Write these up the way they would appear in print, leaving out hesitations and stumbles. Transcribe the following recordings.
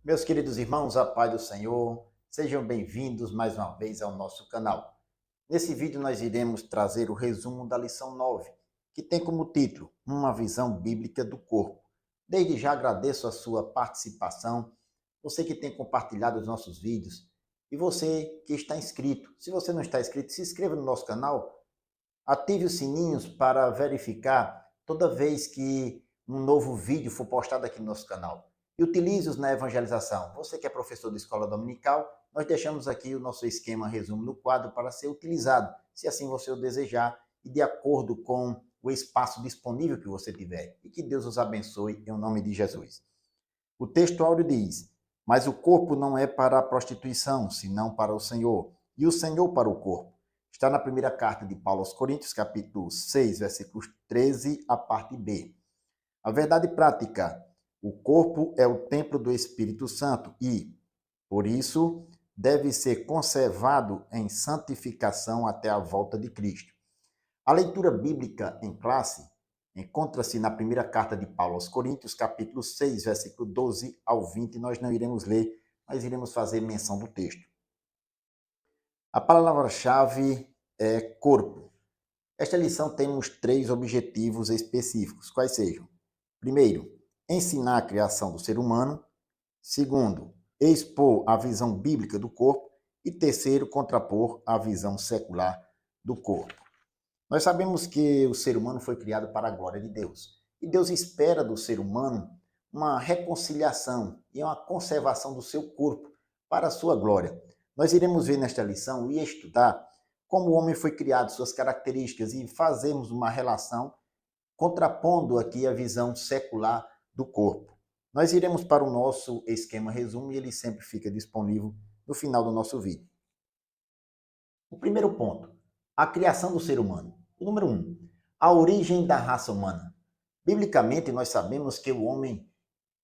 Meus queridos irmãos, a paz do Senhor, sejam bem-vindos mais uma vez ao nosso canal. Nesse vídeo nós iremos trazer o resumo da lição 9, que tem como título Uma visão bíblica do corpo. Desde já agradeço a sua participação, você que tem compartilhado os nossos vídeos e você que está inscrito. Se você não está inscrito, se inscreva no nosso canal, ative os sininhos para verificar toda vez que um novo vídeo for postado aqui no nosso canal. E utilize-os na evangelização. Você que é professor de escola dominical, nós deixamos aqui o nosso esquema resumo no quadro para ser utilizado, se assim você o desejar, e de acordo com o espaço disponível que você tiver. E que Deus os abençoe em nome de Jesus. O texto áureo diz: mas o corpo não é para a prostituição, senão para o Senhor, e o Senhor para o corpo. Está na primeira carta de Paulo aos Coríntios, capítulo 6, versículos 13, a parte B. A verdade prática: o corpo é o templo do Espírito Santo e, por isso, deve ser conservado em santificação até a volta de Cristo. A leitura bíblica em classe encontra-se na primeira carta de Paulo aos Coríntios, capítulo 6, versículo 12 ao 20. Nós não iremos ler, mas iremos fazer menção do texto. A palavra-chave é corpo. Esta lição temos 3 objetivos específicos, quais sejam: primeiro, ensinar a criação do ser humano; segundo, expor a visão bíblica do corpo; e terceiro, contrapor a visão secular do corpo. Nós sabemos que o ser humano foi criado para a glória de Deus. E Deus espera do ser humano uma reconciliação e uma conservação do seu corpo para a sua glória. Nós iremos ver nesta lição e estudar como o homem foi criado, suas características, e fazermos uma relação contrapondo aqui a visão secular do corpo. Nós iremos para o nosso esquema resumo e ele sempre fica disponível no final do nosso vídeo. O primeiro ponto: a criação do ser humano. O número 1, a origem da raça humana. Biblicamente, nós sabemos que o homem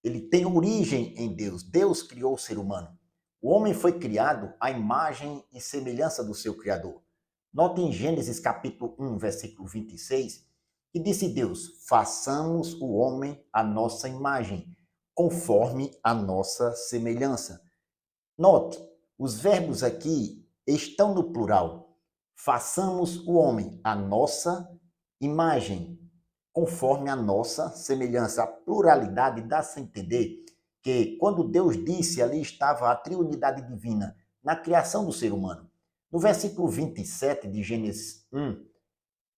ele tem origem em Deus. Deus criou o ser humano. O homem foi criado à imagem e semelhança do seu Criador. Note em Gênesis capítulo 1, versículo 26, que disse Deus: façamos o homem à nossa imagem, conforme a nossa semelhança. Note, os verbos aqui estão no plural. Façamos o homem à nossa imagem, conforme a nossa semelhança. A pluralidade dá-se a entender que quando Deus disse, ali estava a triunidade divina na criação do ser humano. No versículo 27 de Gênesis 1,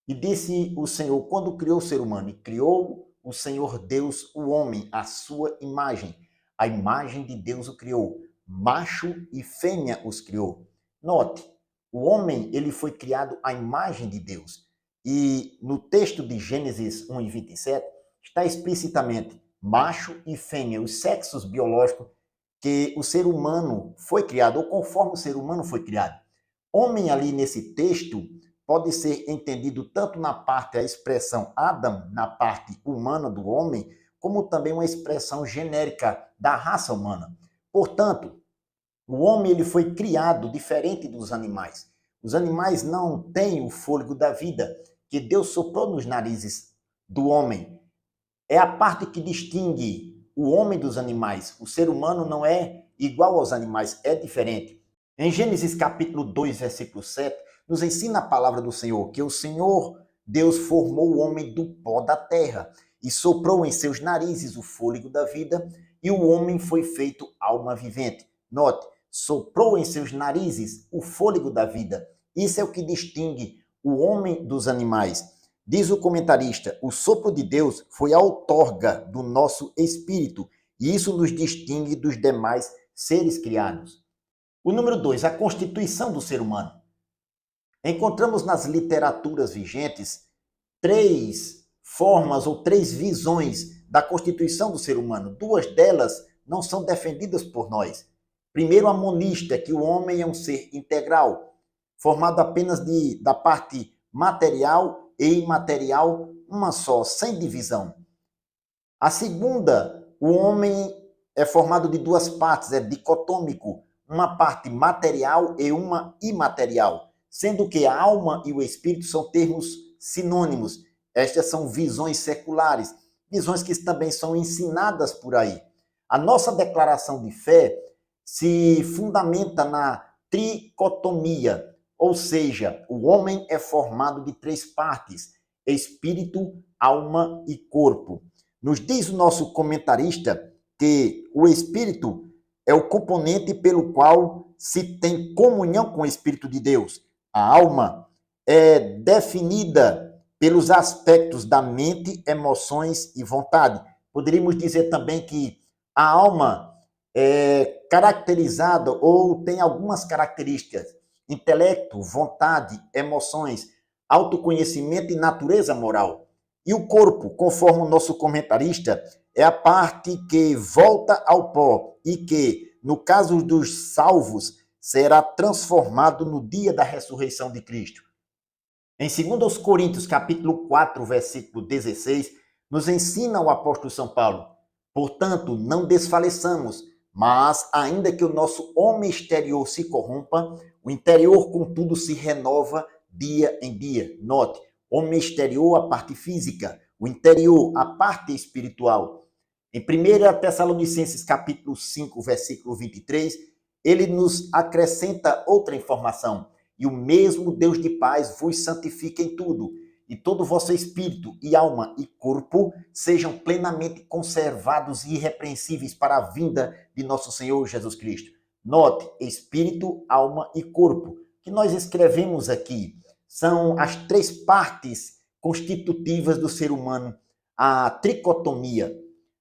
e disse o Senhor, quando criou o ser humano, e criou o Senhor Deus o homem, à sua imagem. A imagem de Deus o criou, macho e fêmea os criou. Note, o homem ele foi criado à imagem de Deus. E no texto de Gênesis 1 e 27, está explicitamente macho e fêmea, os sexos biológicos que o ser humano foi criado, ou conforme o ser humano foi criado. Homem ali nesse texto pode ser entendido tanto na parte, a expressão Adam, na parte humana do homem, como também uma expressão genérica da raça humana. Portanto, o homem ele foi criado diferente dos animais. Os animais não têm o fôlego da vida que Deus soprou nos narizes do homem. É a parte que distingue o homem dos animais. O ser humano não é igual aos animais, é diferente. Em Gênesis capítulo 2, versículo 7, nos ensina a palavra do Senhor, que o Senhor, Deus, formou o homem do pó da terra e soprou em seus narizes o fôlego da vida, e o homem foi feito alma vivente. Note, soprou em seus narizes o fôlego da vida. Isso é o que distingue o homem dos animais. Diz o comentarista, o sopro de Deus foi a outorga do nosso espírito, e isso nos distingue dos demais seres criados. O número 2, a constituição do ser humano. Encontramos nas literaturas vigentes 3 formas ou 3 visões da constituição do ser humano. 2 delas não são defendidas por nós. Primeiro, a monista, que o homem é um ser integral, formado apenas da parte material e imaterial, uma só, sem divisão. A segunda, o homem é formado de 2 partes, é dicotômico, uma parte material e uma imaterial, sendo que a alma e o espírito são termos sinônimos. Estas são visões seculares, visões que também são ensinadas por aí. A nossa declaração de fé se fundamenta na tricotomia, ou seja, o homem é formado de três partes: espírito, alma e corpo. Nos diz o nosso comentarista que o espírito é o componente pelo qual se tem comunhão com o Espírito de Deus. A alma é definida pelos aspectos da mente, emoções e vontade. Poderíamos dizer também que a alma é caracterizada ou tem algumas características: intelecto, vontade, emoções, autoconhecimento e natureza moral. E o corpo, conforme o nosso comentarista, é a parte que volta ao pó e que, no caso dos salvos, será transformado no dia da ressurreição de Cristo. Em 2 Coríntios, capítulo 4, versículo 16, nos ensina o apóstolo São Paulo: portanto, não desfaleçamos, mas, ainda que o nosso homem exterior se corrompa, o interior, contudo, se renova dia em dia. Note, homem exterior, a parte física, o interior, a parte espiritual. Em 1 Tessalonicenses, capítulo 5, versículo 23, ele nos acrescenta outra informação: e o mesmo Deus de paz vos santifique em tudo, e todo o vosso espírito e alma e corpo sejam plenamente conservados e irrepreensíveis para a vinda de nosso Senhor Jesus Cristo. Note, espírito, alma e corpo, que nós escrevemos aqui, são as três partes constitutivas do ser humano, a tricotomia.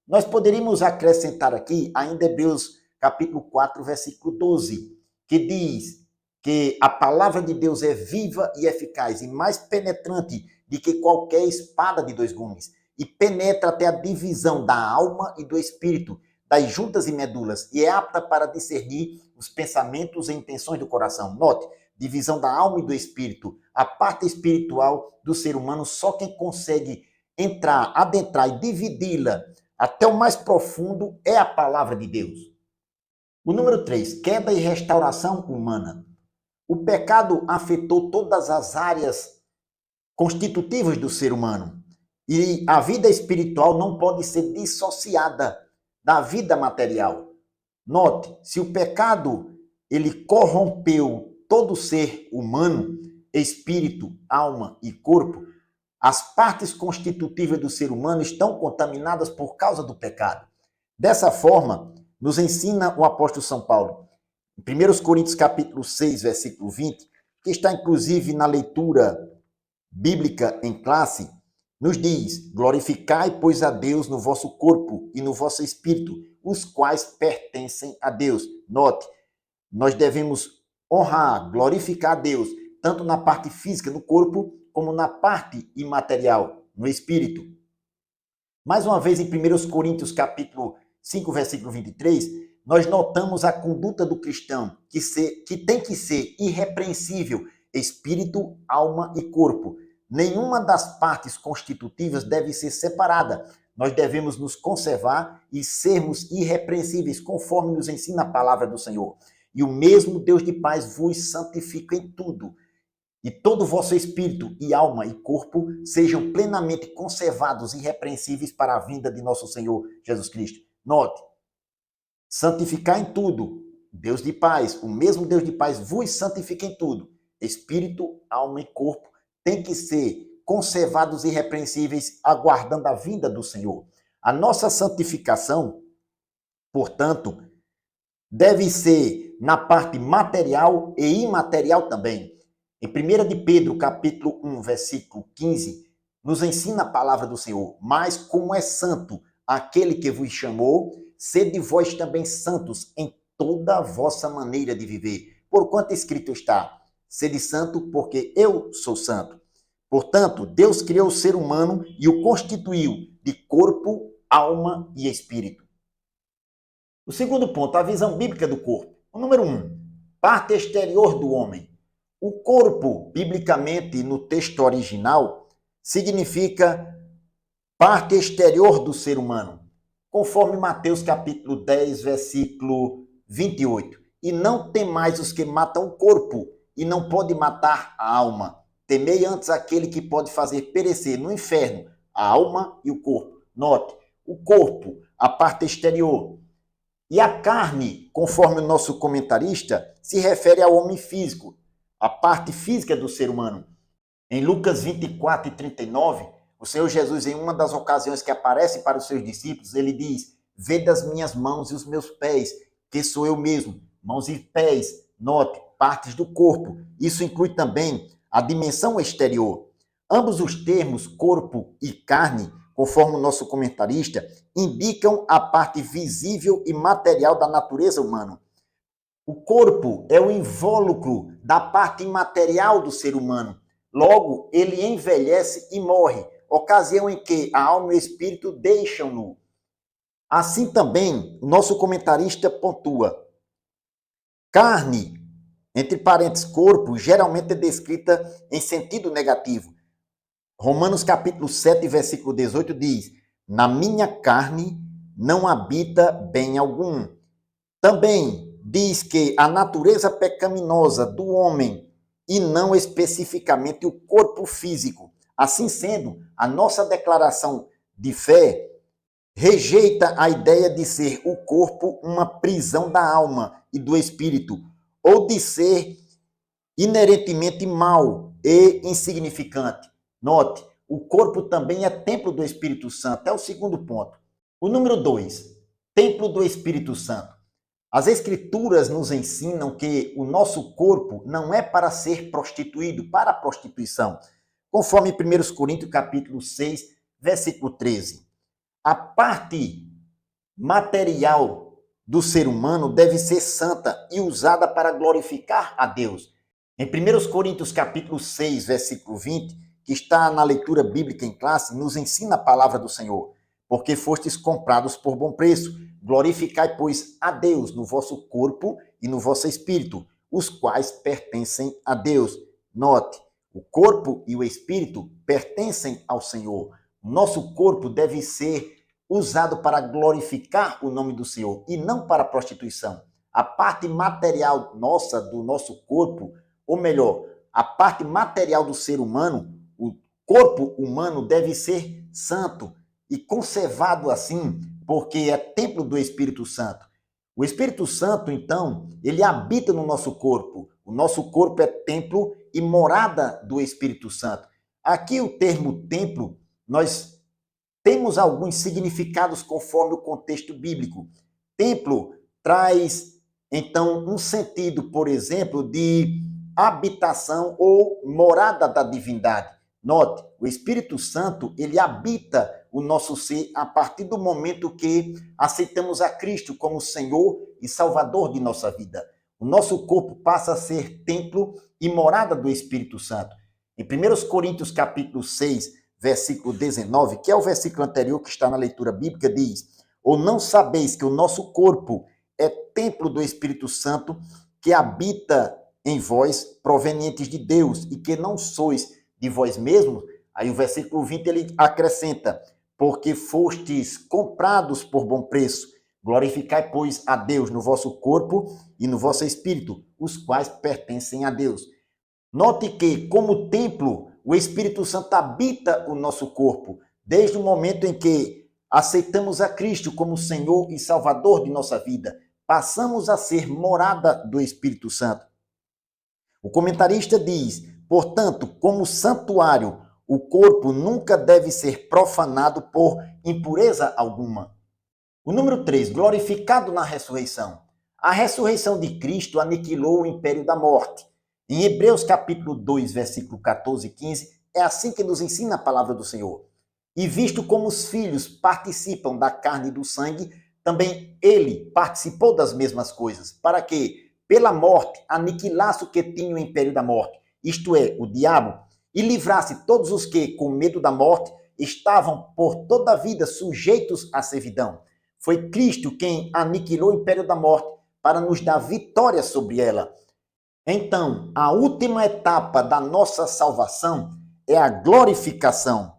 Nós poderíamos acrescentar aqui ainda Hebreus capítulo 4, versículo 12, que diz que a palavra de Deus é viva e eficaz e mais penetrante do que qualquer espada de dois gumes, e penetra até a divisão da alma e do espírito, das juntas e medulas, e é apta para discernir os pensamentos e intenções do coração. Note, divisão da alma e do espírito, a parte espiritual do ser humano, só quem consegue entrar, adentrar e dividi-la até o mais profundo é a palavra de Deus. O número 3, queda e restauração humana. O pecado afetou todas as áreas constitutivas do ser humano. E a vida espiritual não pode ser dissociada da vida material. Note, se o pecado ele corrompeu todo ser humano, espírito, alma e corpo, as partes constitutivas do ser humano estão contaminadas por causa do pecado. Dessa forma, nos ensina o apóstolo São Paulo, em 1 Coríntios capítulo 6, versículo 20, que está inclusive na leitura bíblica em classe, nos diz: glorificai, pois, a Deus no vosso corpo e no vosso espírito, os quais pertencem a Deus. Note, nós devemos honrar, glorificar a Deus, tanto na parte física, no corpo, como na parte imaterial, no espírito. Mais uma vez, em 1 Coríntios capítulo 5, versículo 23, nós notamos a conduta do cristão, que tem que ser irrepreensível, espírito, alma e corpo. Nenhuma das partes constitutivas deve ser separada. Nós devemos nos conservar e sermos irrepreensíveis, conforme nos ensina a palavra do Senhor. E o mesmo Deus de paz vos santifica em tudo, e todo o vosso espírito e alma e corpo sejam plenamente conservados e irrepreensíveis para a vinda de nosso Senhor Jesus Cristo. Note, santificar em tudo, Deus de paz, o mesmo Deus de paz vos santifica em tudo. Espírito, alma e corpo têm que ser conservados e irrepreensíveis, aguardando a vinda do Senhor. A nossa santificação, portanto, deve ser na parte material e imaterial também. Em 1 de Pedro, capítulo 1, versículo 15, nos ensina a palavra do Senhor: mas como é santo aquele que vos chamou, sede vós também santos em toda a vossa maneira de viver. Porquanto escrito está: sede santo, porque eu sou santo. Portanto, Deus criou o ser humano e o constituiu de corpo, alma e espírito. O segundo ponto, a visão bíblica do corpo. O número 1, parte exterior do homem. O corpo, biblicamente, no texto original, significa parte exterior do ser humano, conforme Mateus capítulo 10, versículo 28. E não temais os que matam o corpo, e não pode matar a alma. Temei antes aquele que pode fazer perecer no inferno a alma e o corpo. Note, o corpo, a parte exterior, E a carne, conforme o nosso comentarista, se refere ao homem físico, a parte física do ser humano. Em Lucas 24:39, o Senhor Jesus, em uma das ocasiões que aparece para os seus discípulos, ele diz: "Vede as minhas mãos e os meus pés, que sou eu mesmo." Mãos e pés, note, partes do corpo. Isso inclui também a dimensão exterior. Ambos os termos, corpo e carne, conforme o nosso comentarista, indicam a parte visível e material da natureza humana. O corpo é o invólucro da parte imaterial do ser humano. Logo, ele envelhece e morre, ocasião em que a alma e o espírito deixam-no. Assim também, o nosso comentarista pontua: carne, entre parênteses, corpo, geralmente é descrita em sentido negativo. Romanos capítulo 7, versículo 18 diz: "Na minha carne não habita bem algum." Também diz que a natureza pecaminosa do homem, e não especificamente o corpo físico. Assim sendo, a nossa declaração de fé rejeita a ideia de ser o corpo uma prisão da alma e do espírito, ou de ser inerentemente mau e insignificante. Note, o corpo também é templo do Espírito Santo. É o segundo ponto. O número 2, templo do Espírito Santo. As Escrituras nos ensinam que o nosso corpo não é para ser prostituído, para a prostituição, conforme 1 Coríntios capítulo 6, versículo 13. A parte material do ser humano deve ser santa e usada para glorificar a Deus. Em 1 Coríntios capítulo 6, versículo 20, que está na leitura bíblica em classe, nos ensina a palavra do Senhor: "Porque fostes comprados por bom preço, glorificai, pois, a Deus no vosso corpo e no vosso espírito, os quais pertencem a Deus." Note, o corpo e o espírito pertencem ao Senhor. O nosso corpo deve ser usado para glorificar o nome do Senhor e não para a prostituição. A parte material nossa, do nosso corpo, ou melhor, a parte material do ser humano, o corpo humano deve ser santo e conservado assim, porque é templo do Espírito Santo. O Espírito Santo, então, ele habita no nosso corpo. O nosso corpo é templo e morada do Espírito Santo. Aqui o termo templo, nós temos alguns significados conforme o contexto bíblico. Templo traz, então, um sentido, por exemplo, de habitação ou morada da divindade. Note, o Espírito Santo, ele habita o nosso ser a partir do momento que aceitamos a Cristo como Senhor e Salvador de nossa vida. O nosso corpo passa a ser templo e morada do Espírito Santo. Em 1 Coríntios capítulo 6, versículo 19, que é o versículo anterior que está na leitura bíblica, diz: "Ou não sabeis que o nosso corpo é templo do Espírito Santo, que habita em vós, provenientes de Deus, e que não sois de vós mesmos?" Aí o versículo 20 ele acrescenta: "Porque fostes comprados por bom preço. Glorificai, pois, a Deus no vosso corpo e no vosso espírito, os quais pertencem a Deus." Note que, como templo, o Espírito Santo habita o nosso corpo, desde o momento em que aceitamos a Cristo como Senhor e Salvador de nossa vida. Passamos a ser morada do Espírito Santo. O comentarista diz: "Portanto, como santuário, o corpo nunca deve ser profanado por impureza alguma." O número 3, glorificado na ressurreição. A ressurreição de Cristo aniquilou o império da morte. Em Hebreus capítulo 2, versículo 14 e 15, é assim que nos ensina a palavra do Senhor: "E visto como os filhos participam da carne e do sangue, também ele participou das mesmas coisas, para que, pela morte, aniquilasse o que tinha o império da morte, isto é, o diabo, e livrasse todos os que, com medo da morte, estavam por toda a vida sujeitos à servidão." Foi Cristo quem aniquilou o império da morte para nos dar vitória sobre ela. Então, a última etapa da nossa salvação é a glorificação.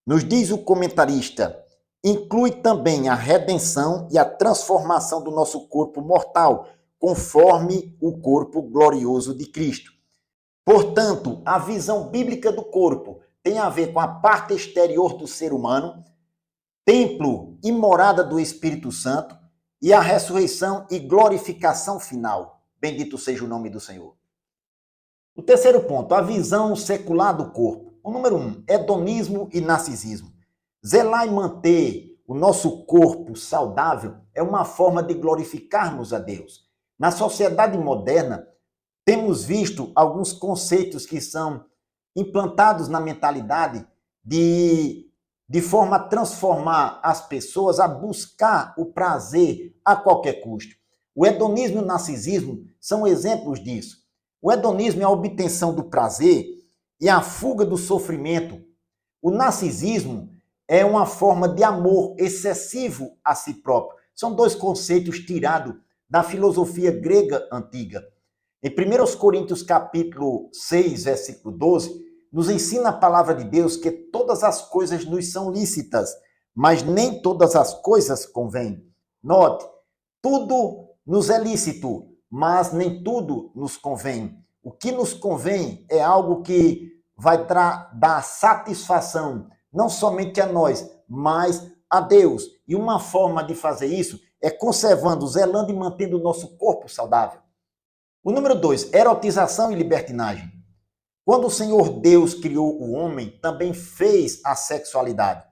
Nos diz o comentarista: "Inclui também a redenção e a transformação do nosso corpo mortal, conforme o corpo glorioso de Cristo." Portanto, a visão bíblica do corpo tem a ver com a parte exterior do ser humano, templo e morada do Espírito Santo, e a ressurreição e glorificação final. Bendito seja o nome do Senhor. O terceiro ponto, a visão secular do corpo. O número 1, hedonismo e narcisismo. Zelar e manter o nosso corpo saudável é uma forma de glorificarmos a Deus. Na sociedade moderna, temos visto alguns conceitos que são implantados na mentalidade de forma a transformar as pessoas a buscar o prazer a qualquer custo. O hedonismo e o narcisismo são exemplos disso. O hedonismo é a obtenção do prazer e a fuga do sofrimento. O narcisismo é uma forma de amor excessivo a si próprio. São dois conceitos tirados da filosofia grega antiga. Em 1 Coríntios capítulo 6, versículo 12, nos ensina a palavra de Deus que todas as coisas nos são lícitas, mas nem todas as coisas convêm. Note, tudo nos é lícito, mas nem tudo nos convém. O que nos convém é algo que vai dar satisfação, não somente a nós, mas a Deus. E uma forma de fazer isso é conservando, zelando e mantendo o nosso corpo saudável. O número 2, erotização e libertinagem. Quando o Senhor Deus criou o homem, também fez a sexualidade.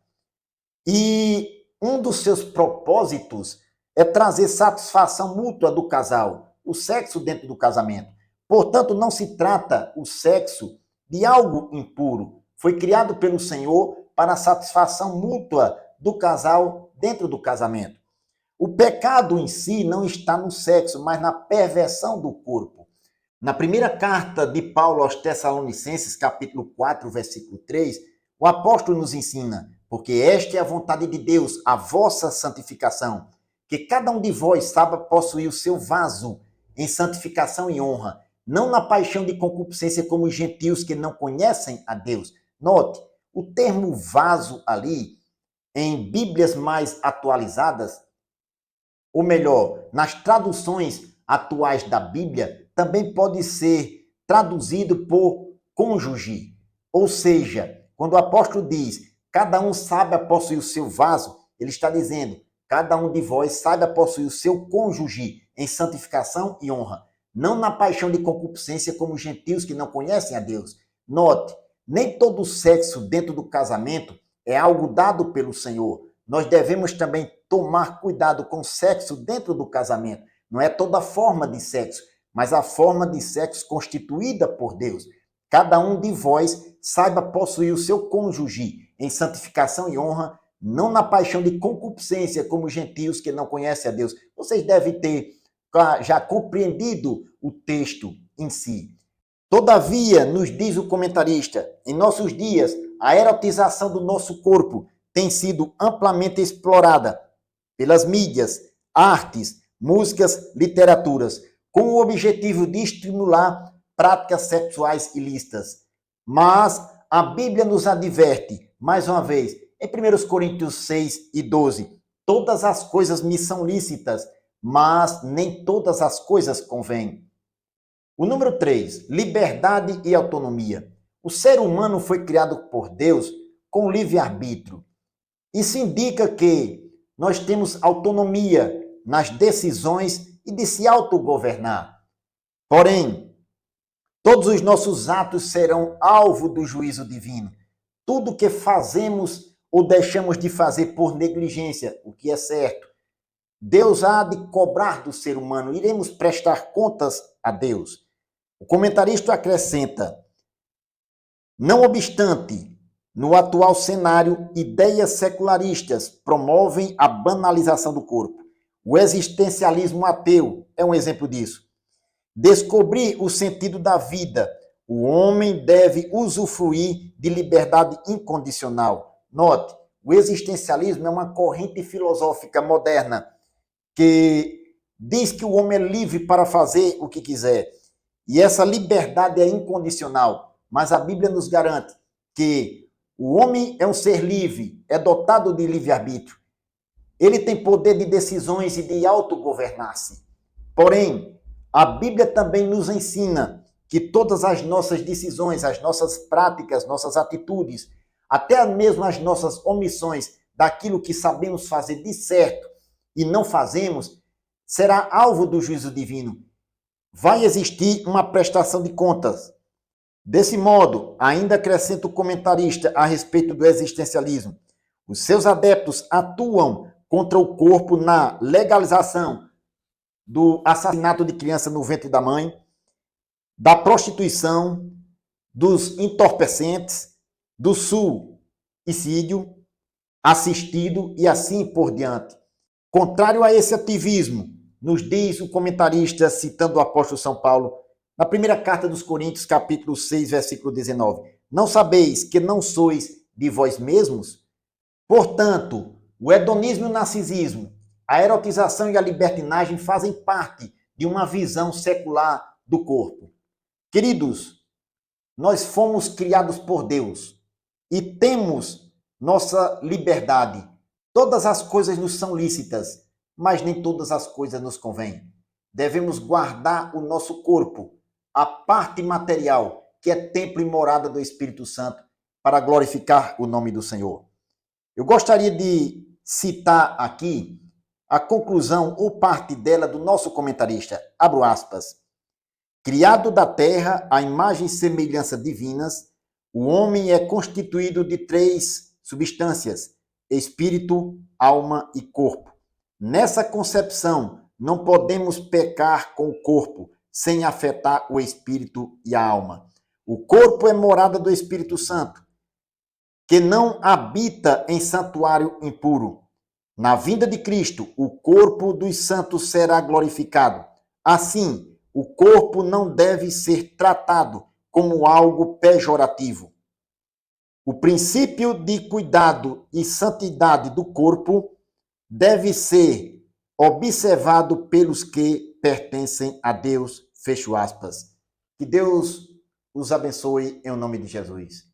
E um dos seus propósitos é trazer satisfação mútua do casal, o sexo dentro do casamento. Portanto, não se trata o sexo de algo impuro. Foi criado pelo Senhor para a satisfação mútua do casal dentro do casamento. O pecado em si não está no sexo, mas na perversão do corpo. Na primeira carta de Paulo aos Tessalonicenses, capítulo 4, versículo 3, o apóstolo nos ensina: porque esta é a vontade de Deus, a vossa santificação, que cada um de vós saiba possuir o seu vaso em santificação e honra, não na paixão de concupiscência como os gentios que não conhecem a Deus. Note, o termo vaso ali, em Bíblias mais atualizadas, ou melhor, nas traduções atuais da Bíblia, também pode ser traduzido por cônjuge. Ou seja, quando o apóstolo diz, cada um saiba possuir o seu vaso, ele está dizendo, cada um de vós saiba possuir o seu cônjuge em santificação e honra, não na paixão de concupiscência como os gentios que não conhecem a Deus. Note, nem todo sexo dentro do casamento é algo dado pelo Senhor. Nós devemos também tomar cuidado com o sexo dentro do casamento. Não é toda forma de sexo, mas a forma de sexo constituída por Deus. Cada um de vós saiba possuir o seu cônjuge em santificação e honra, não na paixão de concupiscência como os gentios que não conhecem a Deus. Vocês devem ter já compreendido o texto em si. Todavia, nos diz o comentarista, em nossos dias, a erotização do nosso corpo tem sido amplamente explorada pelas mídias, artes, músicas, literaturas, com o objetivo de estimular práticas sexuais ilícitas. Mas a Bíblia nos adverte, mais uma vez, em 1 Coríntios 6 e 12, todas as coisas me são lícitas, mas nem todas as coisas convêm. O número 3, liberdade e autonomia. O ser humano foi criado por Deus com livre-arbítrio. Isso indica que nós temos autonomia nas decisões e de se autogovernar. Porém, todos os nossos atos serão alvo do juízo divino. Tudo que fazemos ou deixamos de fazer por negligência, o que é certo, Deus há de cobrar do ser humano. Iremos prestar contas a Deus. O comentarista acrescenta: não obstante, no atual cenário, ideias secularistas promovem a banalização do corpo. O existencialismo ateu é um exemplo disso. Descobrir o sentido da vida. O homem deve usufruir de liberdade incondicional. Note, o existencialismo é uma corrente filosófica moderna que diz que o homem é livre para fazer o que quiser. E essa liberdade é incondicional. Mas a Bíblia nos garante que o homem é um ser livre, é dotado de livre-arbítrio. Ele tem poder de decisões e de autogovernar-se. Porém, a Bíblia também nos ensina que todas as nossas decisões, as nossas práticas, nossas atitudes, até mesmo as nossas omissões daquilo que sabemos fazer de certo e não fazemos, será alvo do juízo divino. Vai existir uma prestação de contas. Desse modo, ainda acrescenta o comentarista a respeito do existencialismo, os seus adeptos atuam contra o corpo na legalização do assassinato de criança no ventre da mãe, da prostituição, dos entorpecentes, do suicídio assistido e assim por diante. Contrário a esse ativismo, nos diz o comentarista, citando o apóstolo São Paulo, na primeira carta dos Coríntios, capítulo 6, versículo 19. Não sabeis que não sois de vós mesmos? Portanto, o hedonismo e o narcisismo, a erotização e a libertinagem fazem parte de uma visão secular do corpo. Queridos, nós fomos criados por Deus e temos nossa liberdade. Todas as coisas nos são lícitas, mas nem todas as coisas nos convêm. Devemos guardar o nosso corpo, a parte material, que é templo e morada do Espírito Santo, para glorificar o nome do Senhor. Eu gostaria de citar aqui a conclusão ou parte dela do nosso comentarista, abro aspas. Criado da terra à imagem e semelhança divinas, o homem é constituído de 3 substâncias, espírito, alma e corpo. Nessa concepção, não podemos pecar com o corpo, sem afetar o espírito e a alma. O corpo é morada do Espírito Santo, que não habita em santuário impuro. Na vinda de Cristo, o corpo dos santos será glorificado. Assim, o corpo não deve ser tratado como algo pejorativo. O princípio de cuidado e santidade do corpo deve ser observado pelos que pertencem a Deus, fecho aspas. Que Deus os abençoe em nome de Jesus.